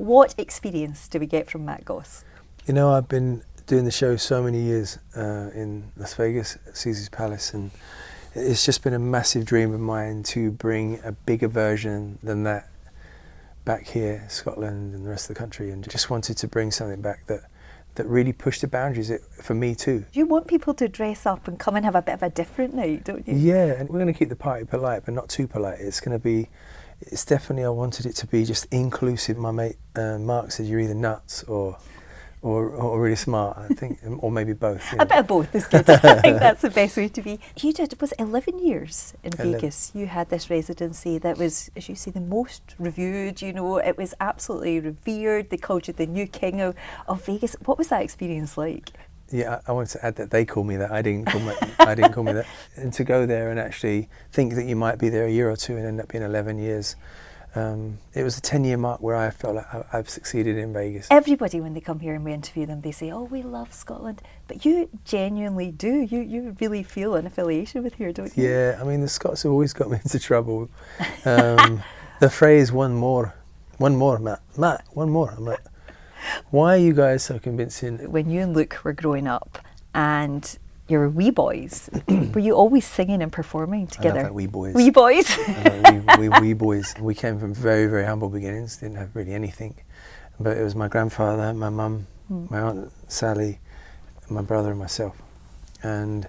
What experience do we get from Matt Goss? You know, I've been doing the show so many years in Las Vegas at Caesar's Palace, and it's just been a massive dream of mine to bring a bigger version than that back here, Scotland and the rest of the country, and just wanted to bring something back that really pushed the boundaries for me too. You want people to dress up and come and have a bit of a different night, don't you? Yeah, and we're going to keep the party polite, but not too polite. It's definitely, I wanted it to be just inclusive. My mate Mark said you're either nuts or really smart, I think, or maybe both. A bit of both is good. I think that's the best way to be. You did, was it 11 years in Vegas? You had this residency that was, as you say, the most reviewed, you know, it was absolutely revered. They called you the new king of Vegas. What was that experience like? Yeah, I wanted to add that they called me that. I didn't call me that. And to go there and actually think that you might be there a year or two and end up being 11 years. It was a 10-year mark where I felt like I've succeeded in Vegas. Everybody, when they come here and we interview them, they say, oh, we love Scotland. But you genuinely do. You really feel an affiliation with here, don't you? Yeah, I mean, the Scots have always got me into trouble. The phrase, one more, Matt, one more. I'm like, why are you guys so convincing? When you and Luke were growing up and you were wee boys, were you always singing and performing together? I love that wee boys. Wee boys? wee boys. We came from very, very humble beginnings, didn't have really anything. But it was my grandfather, my mum, my aunt Sally, my brother and myself. And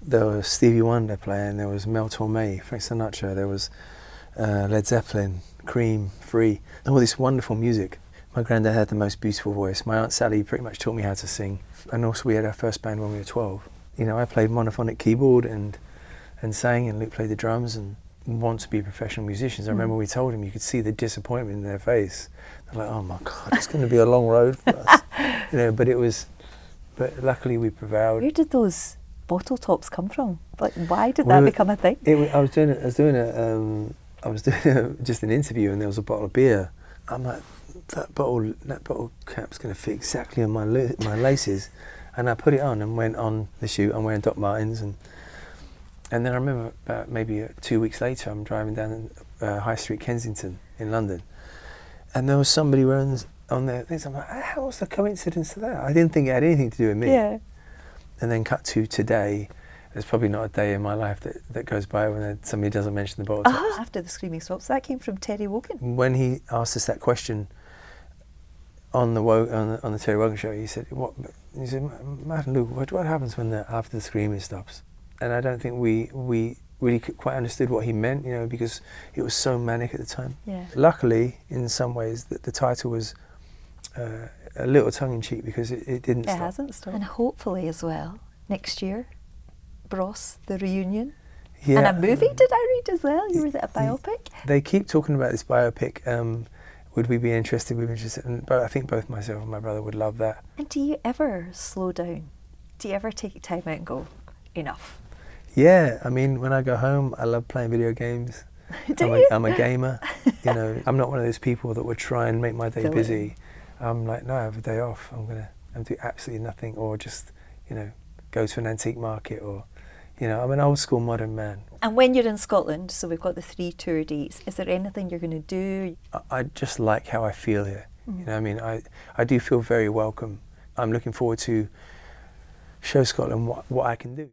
there was Stevie Wonder playing, there was Mel Torme, Frank Sinatra, there was Led Zeppelin, Cream, Free, all this wonderful music. My granddad had the most beautiful voice. My aunt Sally pretty much taught me how to sing. And also we had our first band when we were 12. You know, I played monophonic keyboard and sang, and Luke played the drums and want to be professional musicians. I remember we told him, you could see the disappointment in their face. They're like, oh my God, it's going to be a long road for us. You know, but luckily we prevailed. Where did those bottle tops come from? Like, why did that become a thing? I was doing just an interview, and there was a bottle of beer. I'm like, that bottle cap's going to fit exactly on my laces. And I put it on and went on the shoot. I'm wearing Doc Martens, and then I remember about maybe 2 weeks later, I'm driving down High Street, Kensington, in London, and there was somebody wearing on their things. I'm like, how was the coincidence of that? I didn't think it had anything to do with me. Yeah. And then cut to today. There's probably not a day in my life that goes by when somebody doesn't mention the bottle tops. After the Screaming Stops, that came from Terry Wogan. When he asked us that question on the Terry Wogan show, he said, Matt and Luke, what happens when after the screaming stops? And I don't think we really quite understood what he meant, you know, because it was so manic at the time. Yeah. Luckily, in some ways, the title was a little tongue-in-cheek because it didn't stop. It hasn't stopped. And hopefully as well, next year, Bros, the reunion. Yeah. And a movie, did I read as well? You were a biopic? They keep talking about this biopic. Would we be interested? We'd be interested. But I think both myself and my brother would love that. And do you ever slow down? Do you ever take time out and go, enough? Yeah, I mean, when I go home, I love playing video games. I'm a gamer. You know, I'm not one of those people that would try and make my day busy. I'm like, no, I have a day off. I'm do absolutely nothing, or just, you know, go to an antique market, or, you know, I'm an old school modern man. And when you're in Scotland, so we've got the 3 tour dates, is there anything you're going to do? I just like how I feel here. You know, I mean, I do feel very welcome. I'm looking forward to show Scotland what I can do.